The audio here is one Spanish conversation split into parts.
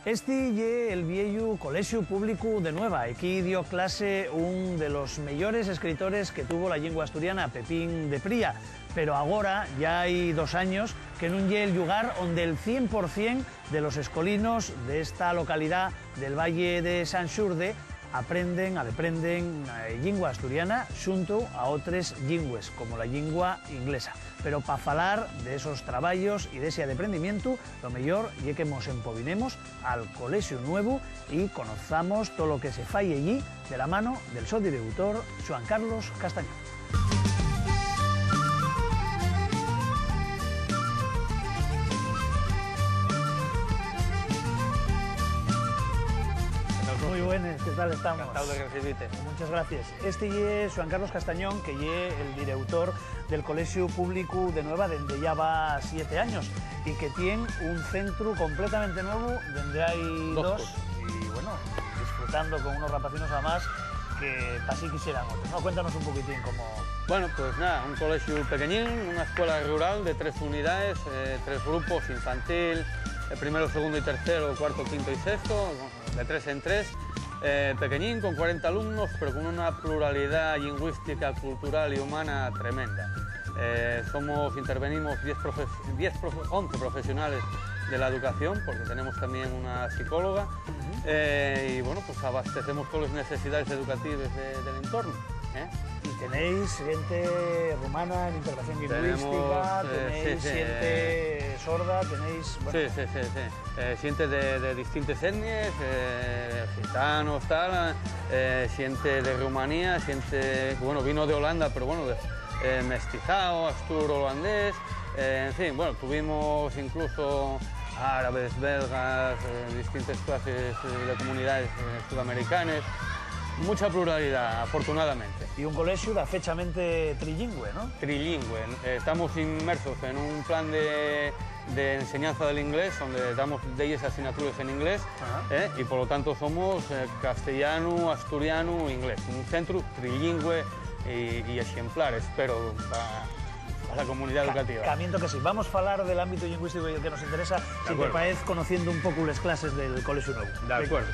Este es el viejo Colegio Público de Nueva. Aquí dio clase un de los mejores escritores que tuvo la lengua asturiana, Pepín de Pría. Pero ahora ya hay 2 años que no es el lugar donde el 100% de los escolinos de esta localidad del Valle de Sanxurde aprenden lengua asturiana junto a otras lingües, como la lengua inglesa. Pero para hablar de esos trabajos y de ese aprendimiento, lo mejor es que nos empobinemos al Colegio Nuevo y conozcamos todo lo que se falle allí de la mano del su director, Joan Carlos Castañón. Muy buenas, ¿qué tal estamos? Encantado de recibirte. Muchas gracias. Este es Joan Carlos Castañón, que es el director del Colegio Público de Nueva desde ya va 7 años y que tiene un centro completamente nuevo donde hay dos y bueno, disfrutando con unos rapacinos a más que así quisieran otros, ¿no? Cuéntanos un poquitín cómo... Bueno, pues nada, un colegio pequeñín, una escuela rural de 3 unidades, 3 grupos, infantil, primero, segundo y tercero, cuarto, quinto y sexto, de 3 en 3, pequeñín, con 40 alumnos, pero con una pluralidad lingüística, cultural y humana tremenda. Intervenimos 11 profesionales de la educación, porque tenemos también una psicóloga, y bueno, pues abastecemos todas las necesidades educativas del entorno. Y tenéis gente rumana en integración lingüística, tenéis gente sorda, tenéis... Bueno... Sí. Gente de distintas etnias, gitanos, tal, gente de Rumanía, gente, bueno, vino de Holanda, pero bueno, mestizado, asturo-holandés, en fin, bueno, tuvimos incluso árabes, belgas, distintas clases de comunidades sudamericanas. Mucha pluralidad, afortunadamente. Y un colegio fechamente trilingüe, ¿no? Trilingüe. Estamos inmersos en un plan de enseñanza del inglés, donde damos 10 asignaturas en inglés, y por lo tanto somos castellano, asturiano, inglés. Un centro trilingüe y ejemplar, espero, para la comunidad educativa. Camiento que sí. Vamos a hablar del ámbito lingüístico y el que nos interesa, si te parece, conociendo un poco las clases del Colegio Nuevo. De acuerdo.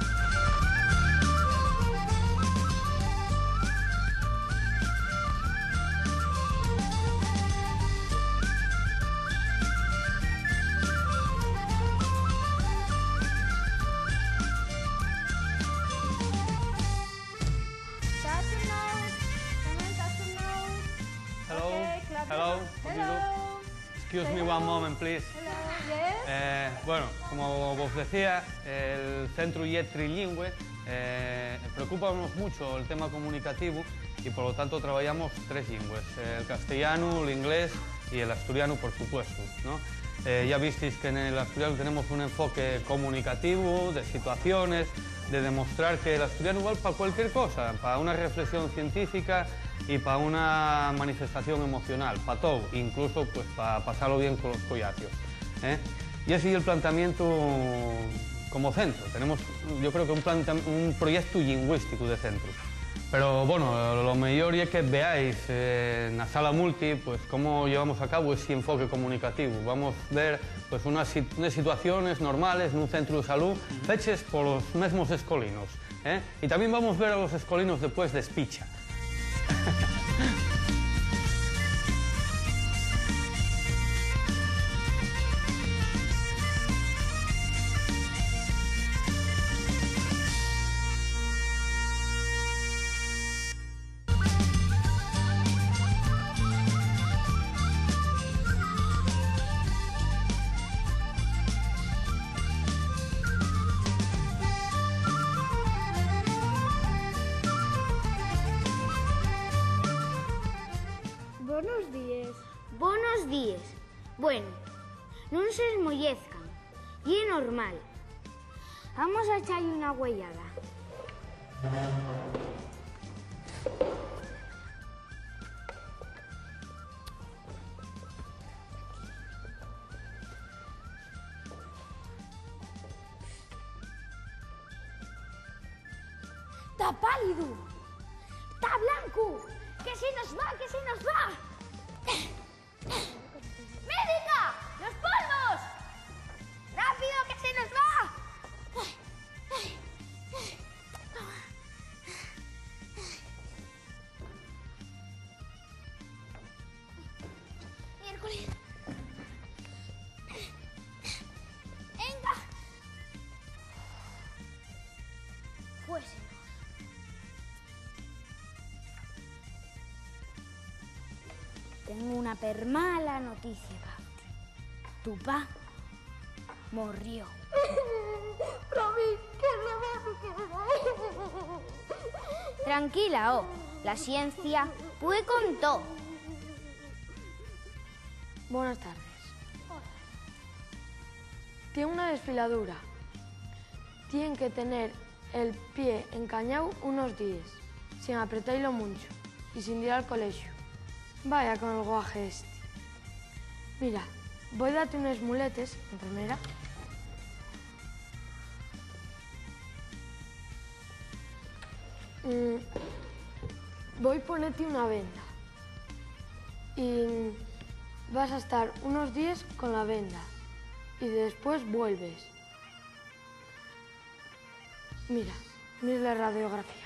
Excuse me one moment, please. Bueno, como vos decía, el centro es trilingüe, preocupamos mucho el tema comunicativo y por lo tanto trabajamos 3 lingües, el castellano, el inglés y el asturiano, por supuesto, ¿no? Ya visteis que en el asturiano tenemos un enfoque comunicativo, de situaciones, de demostrar que el asturiano igual para cualquier cosa, para una reflexión científica y para una manifestación emocional, para todo, incluso pues para pasarlo bien con los collacios. Y así el planteamiento como centro. Tenemos, yo creo que un proyecto lingüístico de centro. Pero bueno, lo mejor es que veáis en la sala multi pues cómo llevamos a cabo ese enfoque comunicativo. Vamos a ver pues unas situaciones normales en un centro de salud hechas por los mismos escolinos. Y también vamos a ver a los escolinos después de espicha. Buenos días. Bueno, non se esmollezcan, y é normal. Vamos a echarle una huellada. Está pálido, está blanco, que se nos va, que se nos va. ¡Médica! ¡Los polvos! ¡Rápido, que se nos va! una permala noticia, Gauti. Tu pa morrió. Però a mi què remei queda? Tranquila, oh. La ciencia puede con todo. Buenas tardes. Tiene una desfiladura. Tienen que tener el pie encañado unos días, sin apretarlo mucho y sin ir al colegio. Vaya con el guaje este. Mira, voy a darte unos muletes, enfermera. Voy a ponerte una venda. Y vas a estar unos días con la venda. Y después vuelves. Mira la radiografía.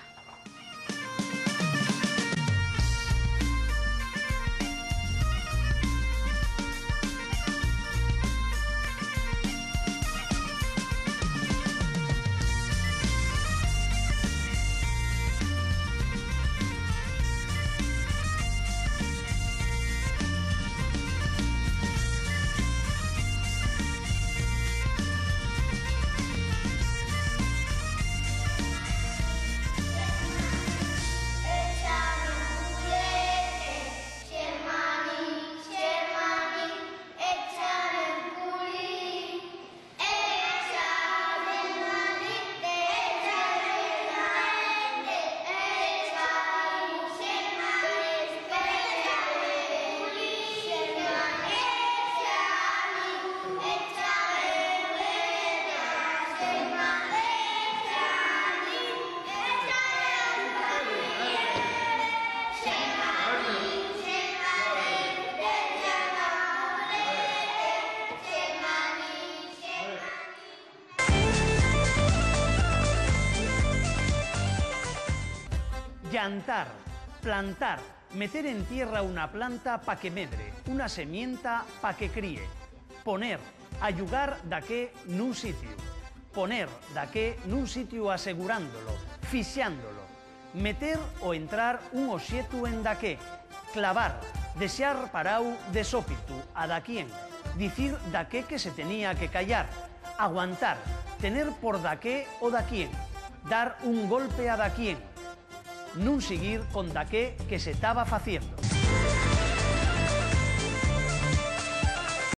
Llantar, plantar, meter en tierra una planta pa' que medre, una semienta pa' que críe. Poner, ayugar daqué nun sitio. Poner daqué nun sitio asegurándolo, fixándolo. Meter o entrar un oxeto en daqué. Clavar, desear parau de sópitu a daquien. Dicir daqué que se tenía que callar. Aguantar, tener por daqué o daquien. Dar un golpe a daquien. Nun seguir con daqué que se estaba faciendo.